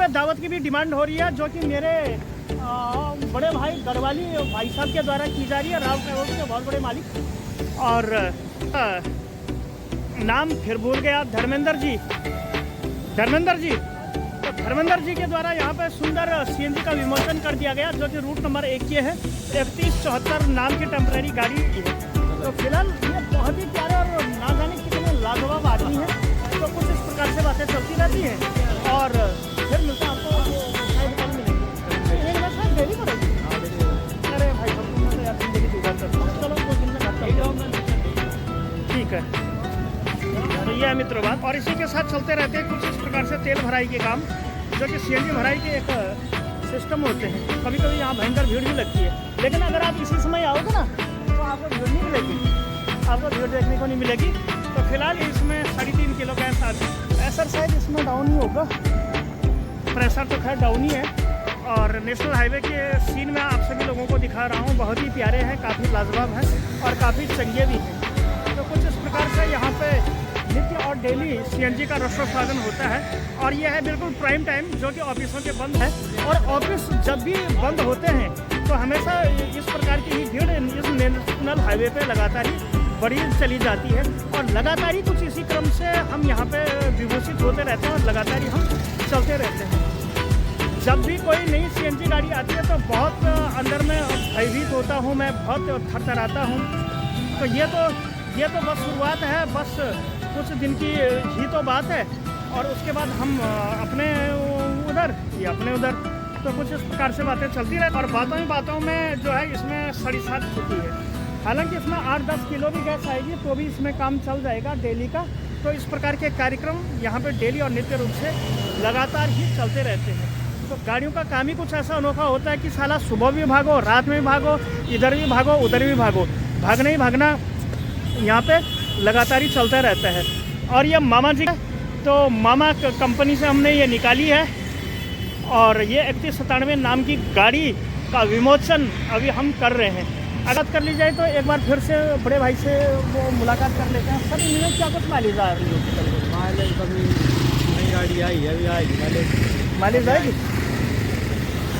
पे दावत की भी डिमांड हो रही है, जो कि मेरे बड़े भाई गढ़वाली भाई साहब के द्वारा की जा रही है, राव ट्रेवल्स के बहुत बड़े मालिक। और नाम फिर भूल गया, धर्मेंद्र जी। तो धर्मेंद्र जी के द्वारा यहाँ पे सुंदर सीएनजी का विमोचन कर दिया गया, जो कि रूट नंबर 1 की है। 3174 नाम की टेम्परेरी गाड़ी है। तो फिलहाल ये बहुत ही प्यारे और ना जाने कितने लाजवाब आदमी है। तो कुछ इस प्रकार से बातें चलती रहती हैं और फिर मिलता है आपको डेली पड़ेगी। अरे भाई तो यार जिंदगी गुजार करता हूँ, चलो 2 दिन में घर ठीक है। तो ये है मित्रों बात, और इसी के साथ चलते रहते हैं कुछ इस प्रकार से तेल भराई के काम, जो कि सीएनजी भराई के एक सिस्टम होते हैं। कभी कभी यहाँ भयंकर भीड़ भी लगती है, लेकिन अगर आप इसी समय आओगे ना तो आपको भीड़ नहीं मिलेगी, आपको भीड़ देखने को नहीं मिलेगी। तो फिलहाल इसमें 3.5 किलो गैस आती है। प्रेशर शायद इसमें डाउन ही होगा, प्रेशर तो खैर डाउन ही है। और नेशनल हाईवे के सीन में आप सभी लोगों को दिखा रहा हूँ, बहुत ही प्यारे हैं, काफ़ी लाजवाब हैं और काफ़ी चंगे भी हैं। तो कुछ इस प्रकार से यहाँ पे नित्य और डेली सीएनजी का रसोत्पादन होता है। और ये है बिल्कुल प्राइम टाइम, जो कि ऑफिसों के बंद है। और ऑफिस जब भी बंद होते हैं तो हमेशा इस प्रकार की ही भीड़ इस नेशनल हाईवे पे लगातार ही बढ़ी चली जाती है। और लगातार ही कुछ इसी क्रम से हम यहाँ पे विभूषित होते रहते हैं और लगातार ही हम चलते रहते हैं। जब भी कोई नई सीएनजी गाड़ी आती है तो बहुत अंदर में भयभीत होता हूँ, मैं बहुत थरथराता हूँ। तो ये तो बस शुरुआत है, बस कुछ दिन की ही तो बात है। और उसके बाद हम अपने उधर तो कुछ इस प्रकार से बातें चलती रहे। और बातों में जो है इसमें 7.5 चुकी है। हालांकि इसमें 8-10 किलो भी गैस आएगी तो भी इसमें काम चल जाएगा डेली का। तो इस प्रकार के कार्यक्रम यहाँ पे डेली और नित्य रूप से लगातार ही चलते रहते हैं। तो गाड़ियों का काम ही कुछ ऐसा अनोखा होता है कि साला सुबह भी भागो, रात में भी भागो, इधर भी भागो, उधर भी भागो, भागना ही भागना यहाँ पे लगातार ही चलता रहता है। और ये मामा जी, तो मामा कंपनी से हमने ये निकाली है और ये 3197 नाम की गाड़ी का विमोचन अभी हम कर रहे हैं। अगर कर ली जाए तो एक बार फिर से बड़े भाई से वो मुलाकात कर लेते हैं। सर इनमें क्या कुछ माइलेज आ रही है? माइलेज कभी नई गाड़ी आई है, अभी आएगी माइलेज आएगी।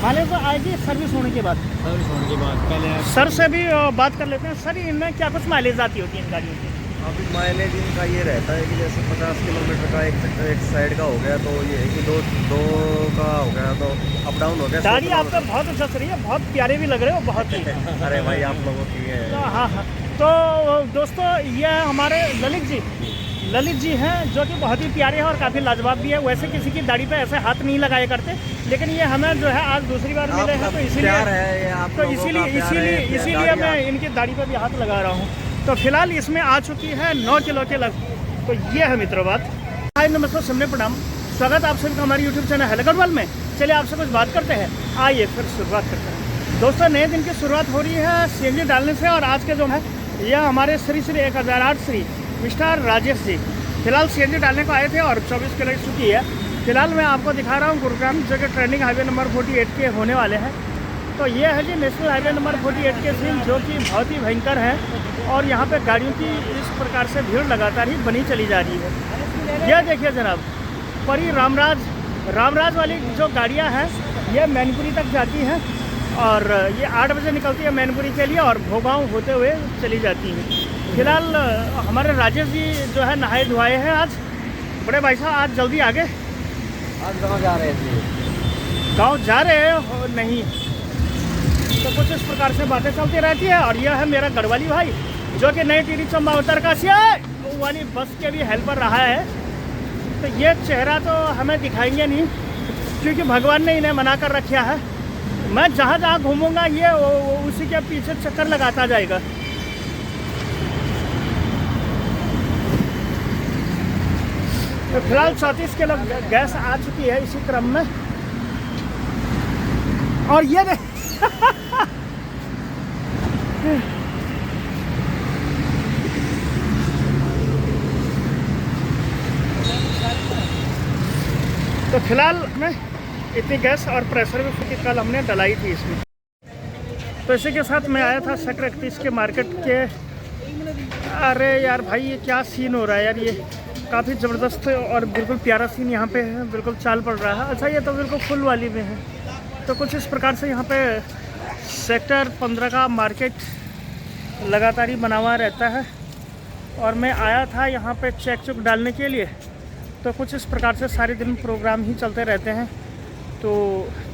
माइलेज तो आएगी सर्विस होने के बाद। पहले सर से भी बात कर लेते हैं। सर इनमें क्या कुछ माइलेज आती होती है इन गाड़ियों की? अभी माइलेज इनका ये रहता है कि जैसे 50 किलोमीटर का एक साइड का हो गया तो ये है कि दो का हो गया तो अप डाउन हो गया। गाड़ी आपका बहुत अच्छा रही है, बहुत प्यारे भी लग रहे हो, बहुत ही। अरे भाई आप लोगों की है। तो हाँ, तो दोस्तों ये हमारे ललित जी हैं, जो कि बहुत ही प्यारे हैं और काफ़ी लाजवाब भी है। वैसे किसी की दाढ़ी पे ऐसे हाथ नहीं लगाया करते, लेकिन ये हमें जो है आज दूसरी बार मिले हैं तो इसीलिए मैं इनकी दाढ़ी पे भी हाथ लगा रहा हूँ। तो फिलहाल इसमें आ चुकी है 9 किलो के लग। तो ये है मित्रों बात। हाय नमस्ते, सबने प्रणाम, स्वागत आप सभी का हमारे यूट्यूब चैनल हेलो गढ़वाल में। चलिए आपसे कुछ बात करते हैं, आइए फिर शुरुआत करते हैं। दोस्तों नए दिन की शुरुआत हो रही है सीएनजी डालने से। और आज के जो है यह हमारे श्री 1008 श्री मिस्टर राजेश जी फिलहाल सीएनजी डालने को आए थे और 24 किलो की चुकी है। फिलहाल मैं आपको दिखा रहा हूँ गुरुग्राम, जो कि ट्रेंडिंग हाईवे नंबर 48 के होने वाले हैं। तो ये है जी नेशनल हाईवे नंबर 48 के सीन, जो कि बहुत ही भयंकर है। और यहाँ पे गाड़ियों की इस प्रकार से भीड़ लगातार ही बनी चली जा रही है। यह देखिए जनाब, परी रामराज वाली जो गाड़ियाँ हैं ये मैनपुरी तक जाती हैं और ये 8 बजे निकलती है मैनपुरी के लिए और भोगांव होते हुए चली जाती हैं। फिलहाल हमारे राजेश जी जो है नहाए धुआए हैं आज। बड़े भाई साहब आज जल्दी आगे। आज गाँव जा रहे थे। गाँव जा रहे हो? नहीं। तो कुछ इस प्रकार से बातें चलती रहती है। और यह है मेरा गढ़वाली भाई, जो कि नई टिहरी चंबा उत्तरकाशी वाली बस के भी हेल्पर रहा है। तो ये चेहरा तो हमें दिखाएंगे नहीं, क्योंकि भगवान ने इन्हें मना कर रखा है। मैं जहाँ घूमूंगा ये उसी के पीछे चक्कर लगाता जाएगा। तो फिलहाल 34 किलो गैस आ चुकी है इसी क्रम में। और ये तो फिलहाल में इतनी गैस और प्रेशर भी कल हमने डलाई थी इसमें। तो इसी के साथ मैं आया था सेक्टर 31 के मार्केट के। अरे यार भाई ये क्या सीन हो रहा है यार, ये काफ़ी ज़बरदस्त और बिल्कुल प्यारा सीन यहाँ पे है, बिल्कुल चाल पड़ रहा है। अच्छा, ये तो बिल्कुल फुल वाली में है। तो कुछ इस प्रकार से यहाँ पे सेक्टर 15 का मार्केट लगातार ही बना हुआ रहता है। और मैं आया था यहाँ पे चेक चुक डालने के लिए, तो कुछ इस प्रकार से सारे दिन प्रोग्राम ही चलते रहते हैं। तो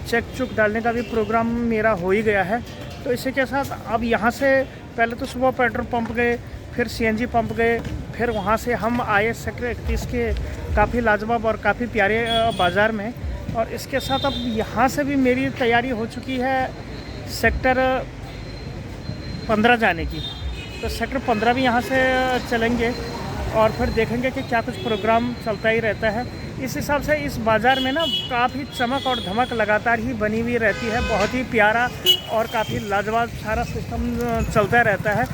चेक चुक डालने का भी प्रोग्राम मेरा हो ही गया है। तो इसी के साथ अब यहाँ से पहले तो सुबह पेट्रोल पंप गए, फिर सीएनजी पंप गए, फिर वहाँ से हम आए सेक्टर 31 के काफ़ी लाजवाब और काफ़ी प्यारे बाज़ार में। और इसके साथ अब यहाँ से भी मेरी तैयारी हो चुकी है सेक्टर 15 जाने की। तो सेक्टर 15 भी यहाँ से चलेंगे और फिर देखेंगे कि क्या कुछ प्रोग्राम चलता ही रहता है। इस हिसाब से इस बाज़ार में ना काफ़ी चमक और धमक लगातार ही बनी हुई रहती है। बहुत ही प्यारा और काफ़ी लाजवाब सारा सिस्टम चलता रहता है।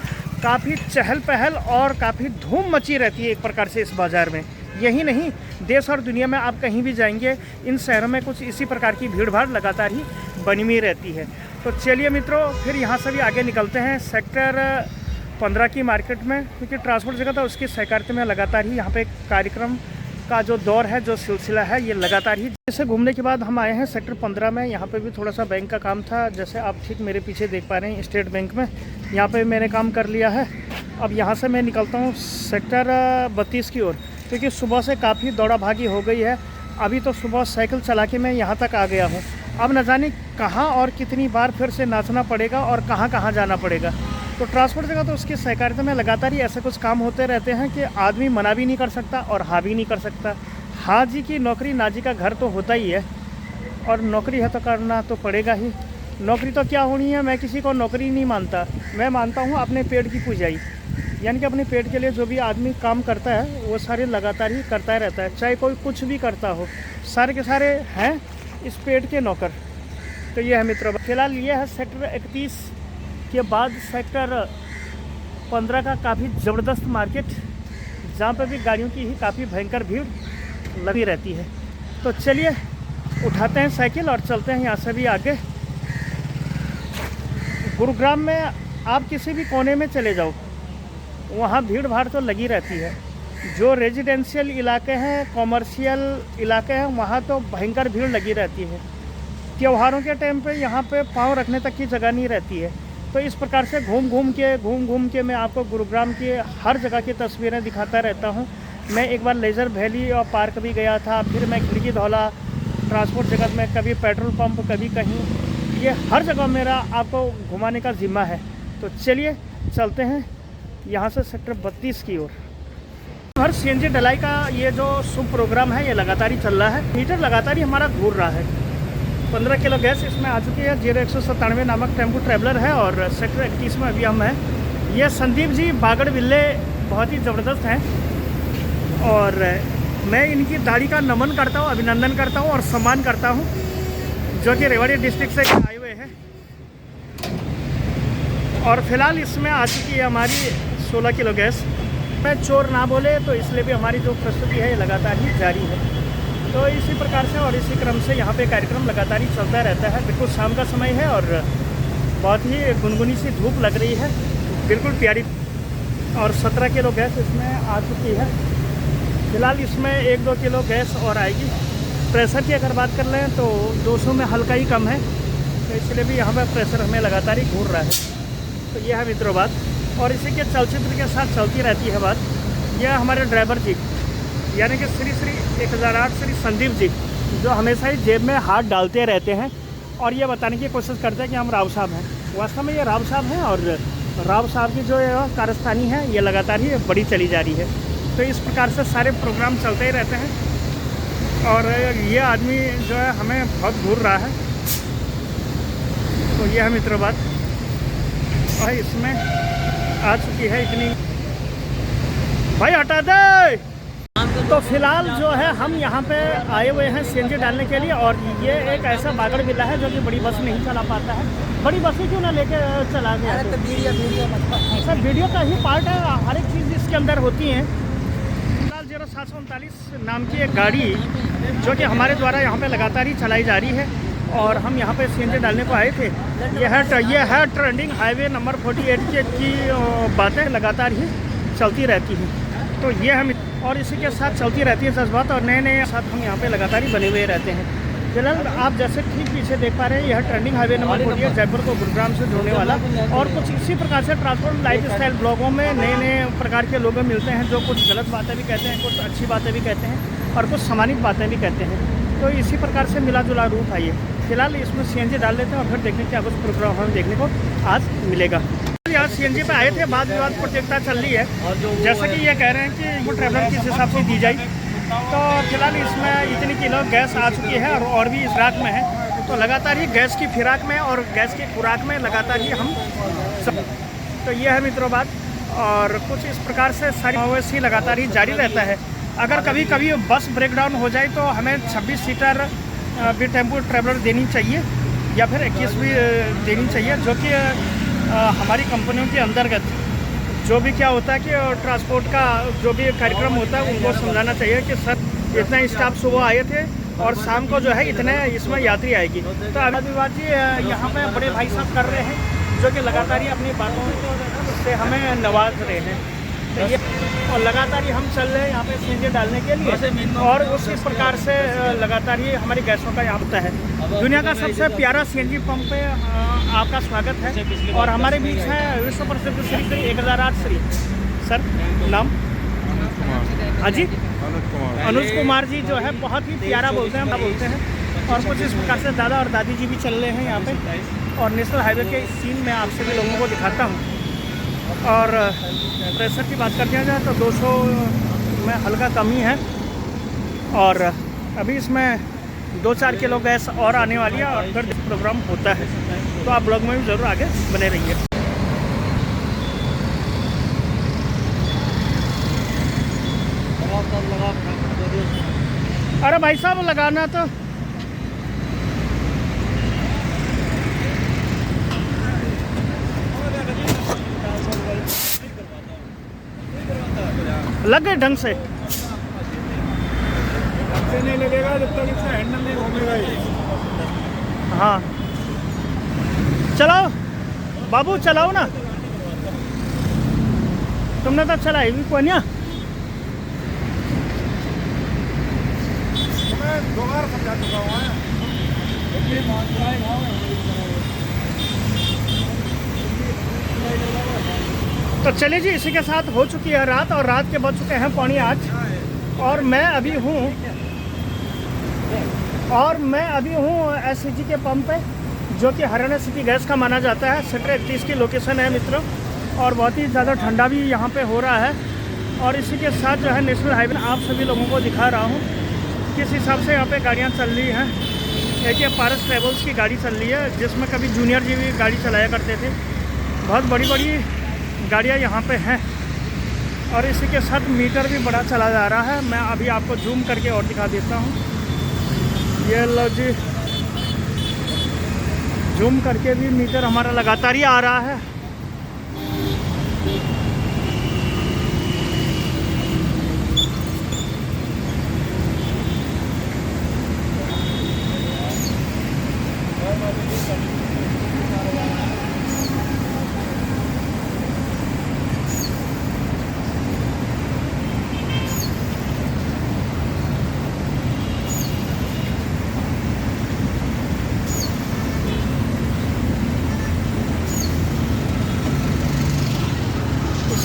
काफ़ी चहल पहल और काफ़ी धूम मची रहती है एक प्रकार से इस बाज़ार में। यही नहीं, देश और दुनिया में आप कहीं भी जाएंगे, इन शहरों में कुछ इसी प्रकार की भीड़ भाड़ लगातार ही बनी हुई रहती है। तो चलिए मित्रों, फिर यहाँ से भी आगे निकलते हैं सेक्टर 15 की मार्केट में, क्योंकि ट्रांसपोर्ट जगह था उसकी सहकारिता में लगातार ही यहाँ पे कार्यक्रम का जो दौर है, जो सिलसिला है, ये लगातार ही। जैसे घूमने के बाद हम आए हैं सेक्टर 15 में। यहाँ पे भी थोड़ा सा बैंक का काम था, जैसे आप ठीक मेरे पीछे देख पा रहे हैं स्टेट बैंक में। यहाँ पे मैंने काम कर लिया है। अब यहाँ से मैं निकलता हूँ सेक्टर 32 की ओर, क्योंकि सुबह से काफ़ी दौड़ा भागी हो गई है। अभी तो सुबह साइकिल चला के मैं यहाँ तक आ गया हूँ। अब न जाने कहाँ और कितनी बार फिर से नाचना पड़ेगा और कहाँ कहाँ जाना पड़ेगा। तो ट्रांसपोर्ट जगह तो उसकी सहकारिता में लगातार ही ऐसे कुछ काम होते रहते हैं कि आदमी मना भी नहीं कर सकता और हाँ भी नहीं कर सकता। हाँ जी की नौकरी, ना जी का घर तो होता ही है, और नौकरी है तो करना तो पड़ेगा ही। नौकरी तो क्या होनी है, मैं किसी को नौकरी नहीं मानता। मैं मानता हूँ अपने पेट की पूजाई, यानी कि अपने पेट के लिए जो भी आदमी काम करता है वो सारे लगातार ही करता रहता है, चाहे कोई कुछ भी करता हो। सारे के सारे हैं इस पेट के नौकर। तो ये है मित्रों, फिलहाल ये है सेक्टर 31 के बाद सेक्टर 15 का काफ़ी ज़बरदस्त मार्केट, जहाँ पे भी गाड़ियों की ही काफ़ी भयंकर भीड़ लगी रहती है। तो चलिए उठाते हैं साइकिल और चलते हैं यहाँ से भी आगे। गुरुग्राम में आप किसी भी कोने में चले जाओ, वहाँ भीड़ भाड़ तो लगी रहती है। जो रेजिडेंशियल इलाके हैं, कॉमर्शियल इलाके हैं, वहाँ तो भयंकर भीड़ लगी रहती है। त्योहारों के टाइम पे यहाँ पे पाँव रखने तक की जगह नहीं रहती है। तो इस प्रकार से घूम घूम के मैं आपको गुरुग्राम की हर जगह की तस्वीरें दिखाता रहता हूँ। मैं एक बार लेज़र वैली और पार्क भी गया था, फिर मैं खिड़की धौला, ट्रांसपोर्ट जगत में कभी पेट्रोल पंप, कभी कहीं। ये हर जगह मेरा आपको घुमाने का ज़िम्मा है। तो चलिए चलते हैं यहाँ से सेक्टर 32 की ओर। हर सीएनजी डलाई का ये जो शुभ प्रोग्राम है, ये लगातार ही चल रहा है। मीटर लगातार ही हमारा घूर रहा है। 15 किलो गैस इसमें आ चुकी है। 0197 नामक टेम्पो ट्रैवलर है और सेक्टर 31 में अभी हम हैं। ये संदीप जी बागड़ बिल्ले बहुत ही ज़बरदस्त हैं और मैं इनकी दाढ़ी का नमन करता हूँ, अभिनंदन करता हूँ और सम्मान करता हूँ, जो कि रेवाड़ी डिस्ट्रिक्ट से आए हुए हैं। और फिलहाल इसमें आ चुकी है हमारी 16 किलो गैस। मैं चोर ना बोले तो इसलिए भी हमारी जो प्रस्तुति है ये लगातार ही जारी है। तो इसी प्रकार से और इसी क्रम से यहाँ पे कार्यक्रम लगातार ही चलता रहता है। बिल्कुल शाम का समय है और बहुत ही गुनगुनी सी धूप लग रही है, बिल्कुल प्यारी। और 17 किलो गैस इसमें आ चुकी है। फिलहाल इसमें 1-2 किलो गैस और आएगी। प्रेशर की अगर बात कर लें तो 200 में हल्का ही कम है, तो इसलिए भी यहाँ पर प्रेशर हमें लगातार ही घूर रहा है। तो यह है मित्रों बात, और इसी के चलचित्र के साथ चलती रहती है बात। यह हमारे ड्राइवर जी, यानी कि श्री 1008 श्री संदीप जी, जो हमेशा ही जेब में हाथ डालते रहते हैं और ये बताने की कोशिश करते हैं कि हम राव साहब हैं। वास्तव में ये राव साहब हैं और राव साहब की जो कारस्तानी है ये लगातार ही बड़ी चली जा रही है। तो इस प्रकार से सारे प्रोग्राम चलते ही रहते हैं और ये आदमी जो है हमें बहुत घूर रहा है। तो ये है मित्रों बात, और इसमें आ चुकी है इतनी। भाई हटा दे। तो फिलहाल जो है हम यहाँ पे आए हुए हैं सीएनजी डालने के लिए, और ये एक ऐसा बागड़ बिल्ला है जो कि बड़ी बस नहीं चला पाता है। बड़ी बसें क्यों ना लेके चला गया? तो वीडियो सर वीडियो का ही पार्ट है, हर एक चीज़ इसके अंदर होती है। फिलहाल 0739 नाम की एक गाड़ी जो कि हमारे द्वारा यहाँ पे लगातार ही चलाई जा रही है और हम यहाँ पे सीएनजी डालने को आए थे। ये है ट्रेंडिंग हाईवे नंबर 48 की बातें लगातार ही चलती रहती हैं। तो ये हम और इसी के साथ चलती रहती है जज्बात और नए नए साथ हम यहाँ पे लगातार ही बने हुए रहते हैं। फिलहाल आप जैसे ठीक पीछे देख पा रहे हैं, यह ट्रेंडिंग हाईवे नंबर 48 जयपुर को गुरुग्राम से जोड़ने वाला, और कुछ इसी प्रकार से ट्रांसपोर्ट लाइफ स्टाइल ब्लॉगों में नए नए प्रकार के लोग मिलते हैं जो कुछ गलत बातें भी कहते हैं, कुछ अच्छी बातें भी कहते हैं और कुछ सम्मानित बातें भी कहते हैं। तो इसी प्रकार से मिला जुला रूप है ये। फिलहाल इसमें CNG डाल लेते हैं और फिर देखने क्या कुछ प्रोग्राम हमें देखने को आज मिलेगा। यहाँ CNG पे आए थे, वाद विवाद प्रतियोगिता चल रही है, जैसे कि ये कह रहे हैं कि वो ट्रैवलर किस हिसाब से दी जाए। तो फिलहाल इसमें इतनी किलो गैस आ चुकी है और भी फिराक में है, तो लगातार ही गैस की फिराक में और गैस की खुराक में लगातार ही हम सब, तो ये है मित्रों बात। और कुछ इस प्रकार से सारी मवेशी लगातार ही जारी रहता है। अगर कभी कभी बस ब्रेकडाउन हो जाए तो हमें 26 सीटर भी टेम्पो ट्रैवलर देनी चाहिए या फिर 21 भी देनी चाहिए, जो कि हमारी कंपनियों के अंतर्गत जो भी क्या होता है कि ट्रांसपोर्ट का जो भी कार्यक्रम होता है उनको समझाना चाहिए कि सर इतना स्टाफ सुबह आए थे और शाम को जो है इतने इसमें यात्री आएगी। तो अमित विवाद जी यहाँ पे बड़े भाई साहब कर रहे हैं जो कि लगातार ही अपनी बातों से हमें नवाज रहे हैं। तो ये और लगातार ही हम चल रहे हैं यहाँ पे CNG डालने के लिए, और उसी प्रकार से लगातार ही हमारी गैसों का यहाँ होता है। दुनिया का सबसे प्यारा CNG पंप पे आपका स्वागत है। और हमारे बीच है विश्व प्रसिद्ध श्री 1008 श्री सर नाम हाँ जी अनुज कुमार जी, जो है बहुत ही प्यारा बोलते हैं। और कुछ इस प्रकार से दादा और दादी जी भी चल रहे हैं यहाँ पे। और नेशनल हाईवे के इस सीन में आपसे भी लोगों को दिखाता हूँ। और प्रेशर की बात करते हैं तो 200 में हल्का कमी है, और अभी इसमें 2-4 किलो गैस और आने वाली है और फिर प्रोग्राम होता है। तो आप ब्लॉग में भी ज़रूर आगे बने रहिए। अरे भाई साहब लगाना तो लग गए ढंग से नहीं लगेगा जब तक इसका हैंडल नहीं घूमेगा। हाँ चलाओ बाबू, चलाओ ना, तुमने तो चलाई भी कोई नहीं। मैं 2 बार समझा चुका हूँ। तो चलिए जी, इसी के साथ हो चुकी है रात, और रात के बज चुके हैं 7:45, और मैं अभी हूँ SCG के पंप पे, जो कि हरियाणा सिटी गैस का माना जाता है। सेक्टर 31 की लोकेशन है मित्रों, और बहुत ही ज़्यादा ठंडा भी यहाँ पे हो रहा है। और इसी के साथ जो है नेशनल हाईवे आप सभी लोगों को दिखा रहा हूँ किस हिसाब से यहाँ पे गाड़ियाँ चल रही हैं। एक ये पारस ट्रेवल्स की गाड़ी चल रही है, जिसमें कभी जूनियर जी भी गाड़ी चलाया करते थे। बहुत बड़ी बड़ी गाड़ियाँ यहाँ पे हैं, और इसी के साथ मीटर भी बड़ा चला जा रहा है। मैं अभी आपको जूम करके और दिखा देता हूँ। ये लो जी, जूम करके भी मीटर हमारा लगातार ही आ रहा है।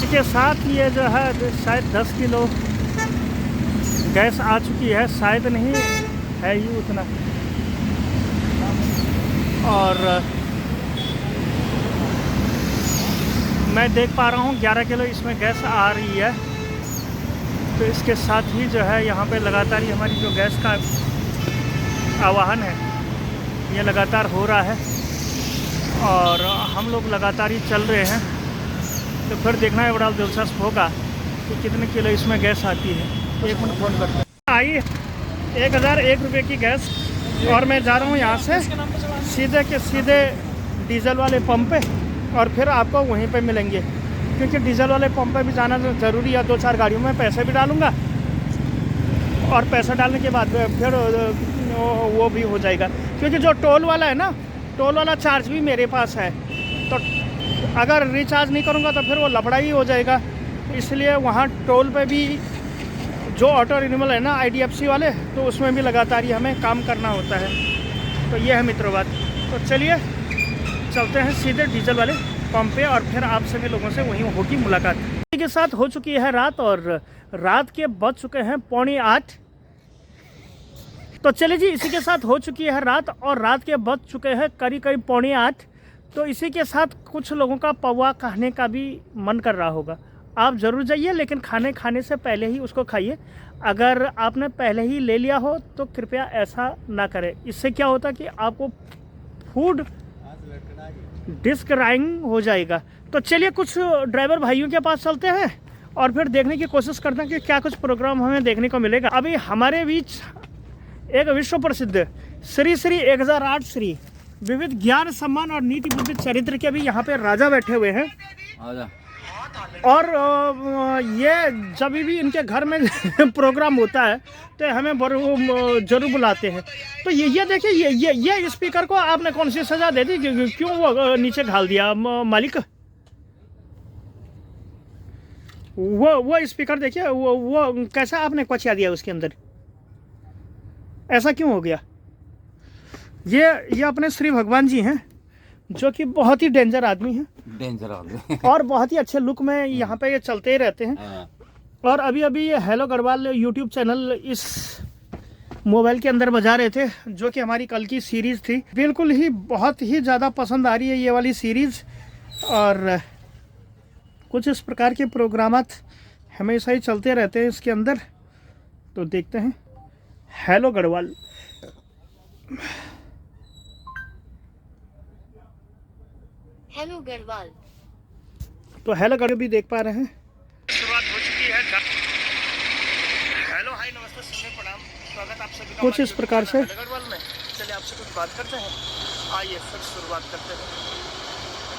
इसके साथ ये जो है शायद 10 किलो गैस आ चुकी है, शायद नहीं है ही उतना। और मैं देख पा रहा हूँ 11 किलो इसमें गैस आ रही है। तो इसके साथ ही जो है यहाँ पे लगातार ही हमारी जो गैस का आवाहन है ये लगातार हो रहा है, और हम लोग लगातार ही चल रहे हैं। तो फिर देखना है बड़ा दिलचस्प होगा कि कितने किलो इसमें गैस आती है। 1 मिनट फ़ोन करते हैं। आई 1001 रुपये की गैस, और मैं जा रहा हूँ यहाँ से सीधे के सीधे डीजल वाले पंप पे, और फिर आपको वहीं पे मिलेंगे, क्योंकि डीजल वाले पंप पे भी जाना ज़रूरी है। 2-4 गाड़ियों में पैसे भी डालूँगा, और पैसा डालने के बाद फिर वो भी हो जाएगा, क्योंकि जो टोल वाला है ना, टोल वाला चार्ज भी मेरे पास है। तो अगर रिचार्ज नहीं करूँगा तो फिर वो लफड़ा ही हो जाएगा। इसलिए वहाँ टोल पे भी जो ऑटो रिन्यूअल है ना IDFC वाले, तो उसमें भी लगातार ही हमें काम करना होता है। तो ये है मित्रों बात। तो चलिए चलते हैं सीधे डीजल वाले पंप पे और फिर आप सभी लोगों से वहीं होगी मुलाकात। इसी के साथ हो चुकी है रात और रात के बज चुके हैं 7:45। तो चलिए जी, इसी के साथ हो चुकी है रात और रात के बज चुके हैं करीब 7:45। तो इसी के साथ कुछ लोगों का पौवा खाने का भी मन कर रहा होगा। आप ज़रूर जाइए, लेकिन खाने से पहले ही उसको खाइए। अगर आपने पहले ही ले लिया हो तो कृपया ऐसा ना करें। इससे क्या होता कि आपको फूड डिस्क्राइंग हो जाएगा। तो चलिए कुछ ड्राइवर भाइयों के पास चलते हैं और फिर देखने की कोशिश करते हैं कि क्या कुछ प्रोग्राम हमें देखने को मिलेगा। अभी हमारे बीच एक विश्व प्रसिद्ध श्री 1008 श्री विविध ज्ञान सम्मान और नीति बुद्धि चरित्र के भी यहाँ पे राजा बैठे हुए हैं। और ये जब भी इनके घर में प्रोग्राम होता है तो हमें जरूर बुलाते हैं। तो ये देखिए, ये स्पीकर को आपने कौन सी सजा दे दी, क्यों वो नीचे घाल दिया मालिक? वो स्पीकर देखिए, वो कैसा आपने कचिया दिया उसके अंदर, ऐसा क्यों हो गया? ये अपने श्री भगवान जी हैं जो कि बहुत ही डेंजर आदमी हैं और बहुत ही अच्छे लुक में यहाँ पे ये चलते ही रहते हैं। और अभी ये हेलो गढ़वाल यूट्यूब चैनल इस मोबाइल के अंदर बजा रहे थे, जो कि हमारी कल की सीरीज़ थी। बिल्कुल ही बहुत ही ज़्यादा पसंद आ रही है ये वाली सीरीज़। और कुछ इस प्रकार के प्रोग्रामात हमेशा ही चलते रहते हैं इसके अंदर। तो देखते हैं हेलो गढ़वाल। हेलो गढ़वाल। तो हेलो गढ़वाल भी देख पा रहे हैं। शुरुआत हो चुकी है। हेलो हाय नमस्ते सुनने प्रणाम, स्वागत आप सभी का कुछ इस प्रकार से गढ़वाल में। चलिए आपसे कुछ बात करते हैं, आइए फिर शुरुआत करते हैं।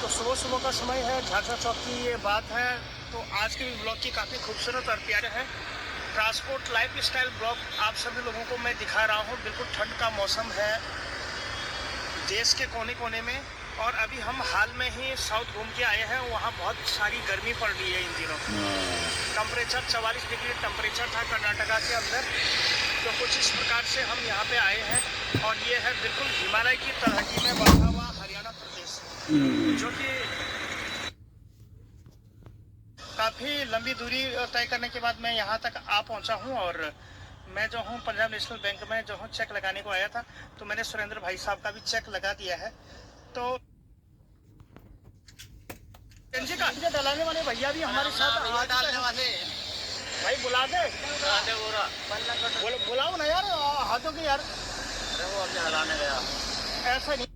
तो सुबह का समय है, झाझा चौक की ये बात है। तो आज के ब्लॉग की काफ़ी खूबसूरत और प्यारे है ट्रांसपोर्ट लाइफ स्टाइल ब्लॉग आप सभी लोगों को मैं दिखा रहा हूँ। बिल्कुल ठंड का मौसम है देश के कोने कोने में। और अभी हम हाल में ही साउथ घूम के आए हैं, वहाँ बहुत सारी गर्मी पड़ रही है इन दिनों। टेम्परेचर 44 डिग्री टेम्परेचर था कर्नाटका के अंदर। तो कुछ इस प्रकार से हम यहाँ पे आए हैं और ये है बिल्कुल हिमालय की तलहटी में बसा हुआ हरियाणा प्रदेश, जो कि काफ़ी लंबी दूरी तय करने के बाद मैं यहाँ तक आ पहुँचा हूँ। और मैं जो हूँ पंजाब नेशनल बैंक में जो हूँ चेक लगाने को आया था, तो मैंने सुरेंद्र भाई साहब का भी चेक लगा दिया है। तो डलाने वाले भैया भी हमारे साथ डालने वाले भाई बुला दे, बुलाओ ना यार, हाथों की यार, वो अपने हलाने गया ऐसा नहीं।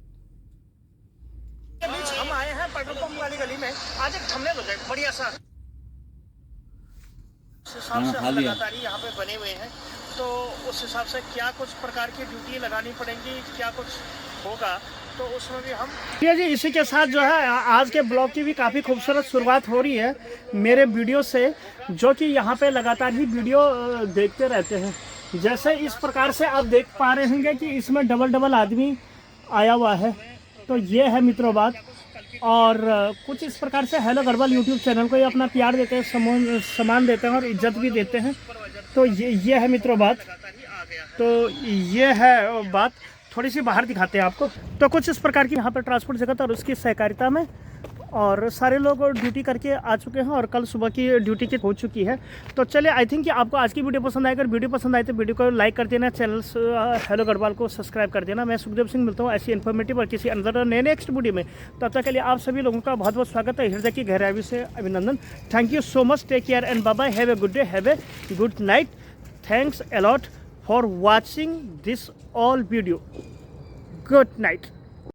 बीच हम आए हैं पेट्रोल पंप वाली गली में, आज एक थंबनेल हो जाए बढ़िया सा। उस हिसाब से हम लगातार ही यहाँ पे बने हुए हैं। तो उस हिसाब से क्या कुछ प्रकार की ड्यूटी लगानी पड़ेंगी, क्या कुछ होगा, तो उसमें भी हम जी इसी के साथ जो है आज के ब्लॉग की भी काफ़ी खूबसूरत शुरुआत हो रही है मेरे वीडियो से, जो कि यहाँ पे लगातार ही वीडियो देखते रहते हैं। जैसे इस प्रकार से आप देख पा रहे होंगे कि इसमें डबल आदमी आया हुआ है। तो ये है मित्रों बात। और कुछ इस प्रकार से हेलो गढ़वाल यूट्यूब चैनल को ये अपना प्यार देते हैं, सम्मान देते हैं और इज्जत भी देते हैं। तो ये है मित्रों बात। तो ये है बात, थोड़ी सी बाहर दिखाते हैं आपको। तो कुछ इस प्रकार की यहाँ पर ट्रांसपोर्ट जगत और उसकी सहकारिता में और सारे लोग ड्यूटी करके आ चुके हैं और कल सुबह की ड्यूटी की हो चुकी है। तो चलिए, आई थिंक कि आपको आज की वीडियो पसंद आएगी। अगर वीडियो पसंद आए तो वीडियो को लाइक कर देना, चैनल हेलो गढ़वाल को सब्सक्राइब कर देना। मैं सुखदेव सिंह मिलता हूँ ऐसी इन्फॉर्मेटिव और किसी अंदर नेक्स्ट वीडियो में। तब तक के लिए आप सभी लोगों का बहुत बहुत स्वागत है, हृदय की गहराई से अभिनंदन। Thank you so much, take care and bye bye, have a good day, have a good night. Thanks a lot for watching this all video. Good night.